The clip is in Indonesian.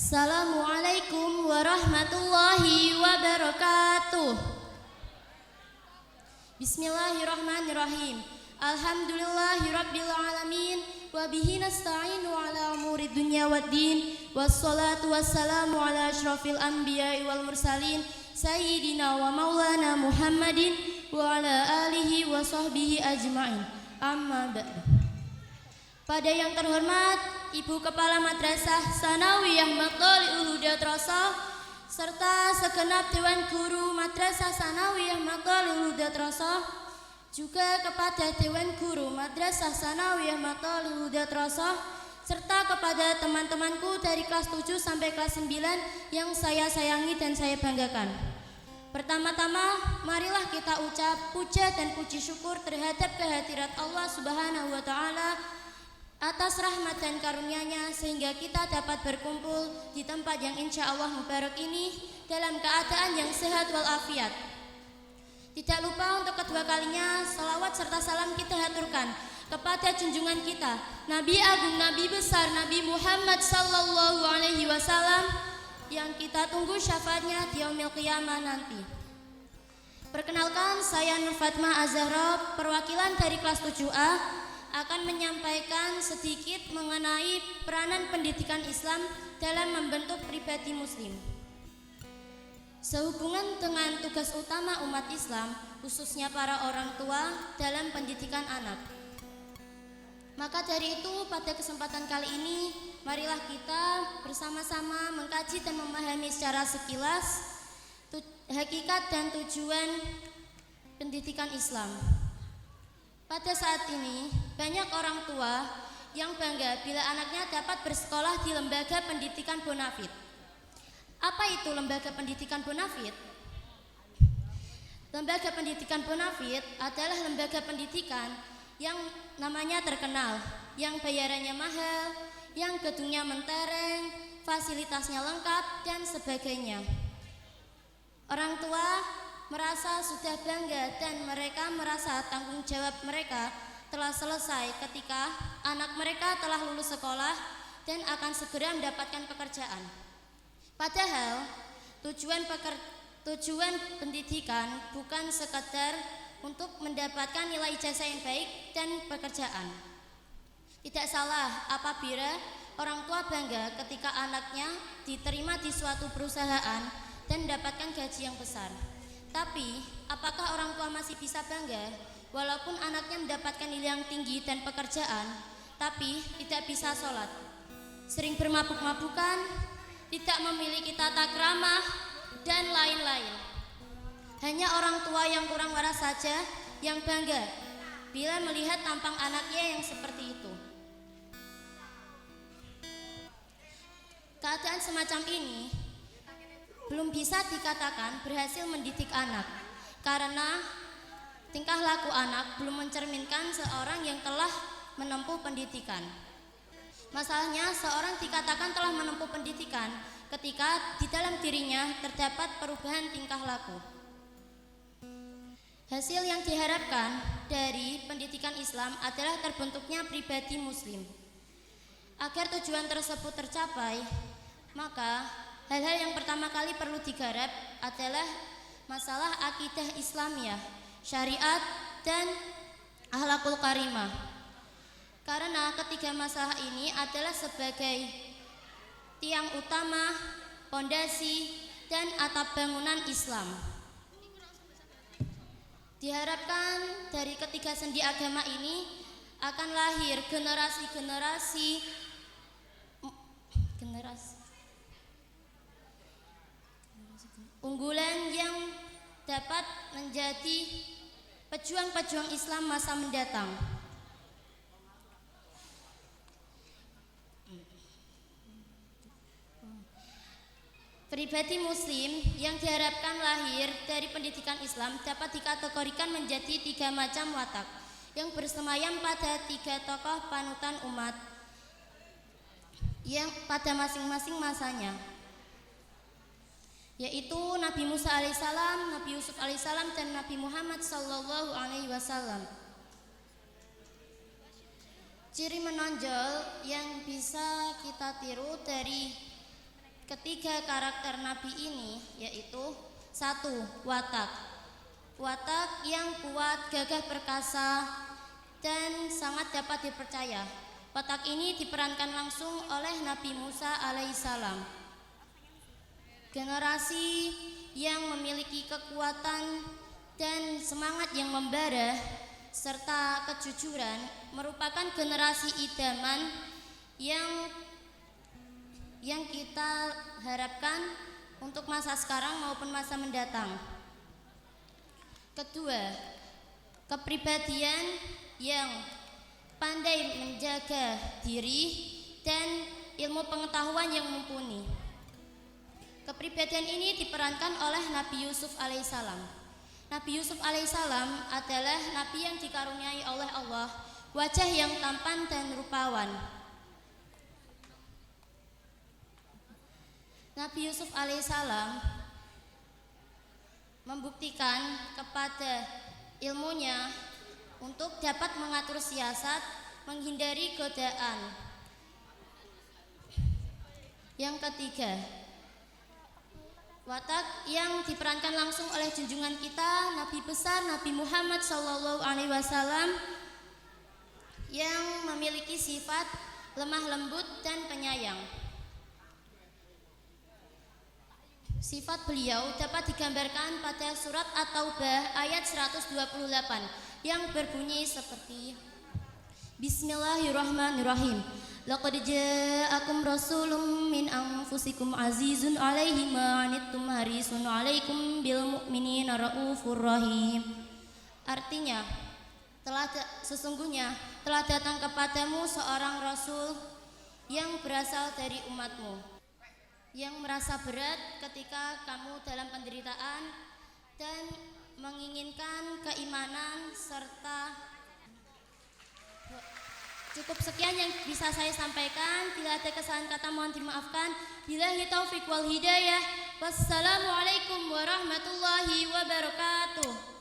Assalamualaikum warahmatullahi wabarakatuh. Bismillahirrahmanirrahim. Alhamdulillahirabbil alamin wa bihi nasta'inu ala umuri dunya waddin. Wassalatu wassalamu ala asyrafil anbiya'i wal mursalin sayyidina wa maulana Muhammadin wa ala alihi wa sahbihi ajma'in. Amma ba'du. Pada yang terhormat Ibu Kepala Madrasah Sanawiyah Matalil Huda Trasa serta segenap Dewan Guru Madrasah Sanawiyah Matalil Huda Trasa, juga kepada Dewan Guru Madrasah Sanawiyah Matalil Huda Trasa, serta kepada teman-temanku dari kelas 7 sampai kelas 9 yang saya sayangi dan saya banggakan. Pertama-tama, marilah kita ucap puja dan puji syukur terhadap kehadirat Allah Subhanahu wa Ta'ala atas rahmat dan karunia-Nya sehingga kita dapat berkumpul di tempat yang insya Allah mubarak ini dalam keadaan yang sehat walafiat. Tidak lupa untuk kedua kalinya salawat serta salam kita haturkan kepada junjungan kita Nabi Agung, Nabi besar, Nabi Muhammad sallallahu alaihi wasallam yang kita tunggu syafaatnya di yaumil qiyamah nanti. Perkenalkan, saya Nur Fatma Az-Zahra, perwakilan dari kelas 7A, akan menyampaikan sedikit mengenai peranan pendidikan Islam dalam membentuk pribadi muslim. Sehubungan dengan tugas utama umat Islam, khususnya para orang tua dalam pendidikan anak. Maka dari itu pada kesempatan kali ini, marilah kita bersama-sama mengkaji dan memahami secara sekilas hakikat dan tujuan pendidikan Islam. Pada saat ini, banyak orang tua yang bangga bila anaknya dapat bersekolah di lembaga pendidikan bonafit. Apa itu lembaga pendidikan bonafit? Lembaga pendidikan bonafit adalah lembaga pendidikan yang namanya terkenal, yang bayarannya mahal, yang gedungnya mentereng, fasilitasnya lengkap, dan sebagainya. Orang tua merasa sudah bangga dan mereka merasa tanggung jawab mereka telah selesai ketika anak mereka telah lulus sekolah dan akan segera mendapatkan pekerjaan. Padahal tujuan pendidikan bukan sekedar untuk mendapatkan nilai ijazah yang baik dan pekerjaan. Tidak salah apabila orang tua bangga ketika anaknya diterima di suatu perusahaan dan mendapatkan gaji yang besar. Tapi, apakah orang tua masih bisa bangga walaupun anaknya mendapatkan nilai yang tinggi dan pekerjaan, tapi tidak bisa sholat, sering bermabuk-mabukan, tidak memiliki tata krama, dan lain-lain? Hanya orang tua yang kurang waras saja yang bangga bila melihat tampang anaknya yang seperti itu. Keadaan semacam ini belum bisa dikatakan berhasil mendidik anak, karena tingkah laku anak belum mencerminkan seorang yang telah menempuh pendidikan. Masalahnya, seorang dikatakan telah menempuh pendidikan ketika di dalam dirinya terdapat perubahan tingkah laku. Hasil yang diharapkan dari pendidikan Islam adalah terbentuknya pribadi muslim. Agar tujuan tersebut tercapai, maka hal-hal yang pertama kali perlu digarap adalah masalah akidah Islamiyah, syariat, dan akhlakul karimah. Karena ketiga masalah ini adalah sebagai tiang utama, pondasi, dan atap bangunan Islam. Diharapkan dari ketiga sendi agama ini akan lahir generasi unggulan yang dapat menjadi pejuang-pejuang Islam masa mendatang. Pribadi muslim yang diharapkan lahir dari pendidikan Islam dapat dikategorikan menjadi 3 macam watak yang bersemayam pada 3 tokoh panutan umat yang pada masing-masing masanya, yaitu Nabi Musa alaihissalam, Nabi Yusuf alaihissalam, dan Nabi Muhammad sallallahu alaihi wasallam. Ciri menonjol yang bisa kita tiru dari Ketiga karakter Nabi ini yaitu satu, watak. Watak yang kuat, gagah perkasa, dan sangat dapat dipercaya. Watak ini diperankan langsung oleh Nabi Musa alaihissalam. Generasi yang memiliki kekuatan dan semangat yang membara serta kejujuran merupakan generasi idaman yang kita harapkan untuk masa sekarang maupun masa mendatang. Kedua, kepribadian yang pandai menjaga diri dan ilmu pengetahuan yang mumpuni. Kepribadian ini diperankan oleh Nabi Yusuf alaihissalam. Nabi Yusuf alaihissalam adalah nabi yang dikaruniai oleh Allah wajah yang tampan dan rupawan. Nabi Yusuf alaihissalam membuktikan kepada ilmunya untuk dapat mengatur siasat, menghindari godaan. Yang ketiga, watak yang diperankan langsung oleh junjungan kita Nabi besar Nabi Muhammad SAW yang memiliki sifat lemah lembut dan penyayang. Sifat beliau dapat digambarkan pada surat At-Taubah ayat 128 yang berbunyi seperti Bismillahirrahmanirrahim. Laqad ja'akum rasulun min anfusikum azizun 'alaihi ma 'anittum harisun 'alaikum bil mu'minina raufur rahim. Artinya, sesungguhnya telah datang kepadamu seorang rasul yang berasal dari umatmu, yang merasa berat ketika kamu dalam penderitaan dan menginginkan keimanan serta. Cukup sekian yang bisa saya sampaikan. Bila ada kesalahan kata mohon dimaafkan. Billahi taufiq wal hidayah. Wassalamualaikum warahmatullahi wabarakatuh.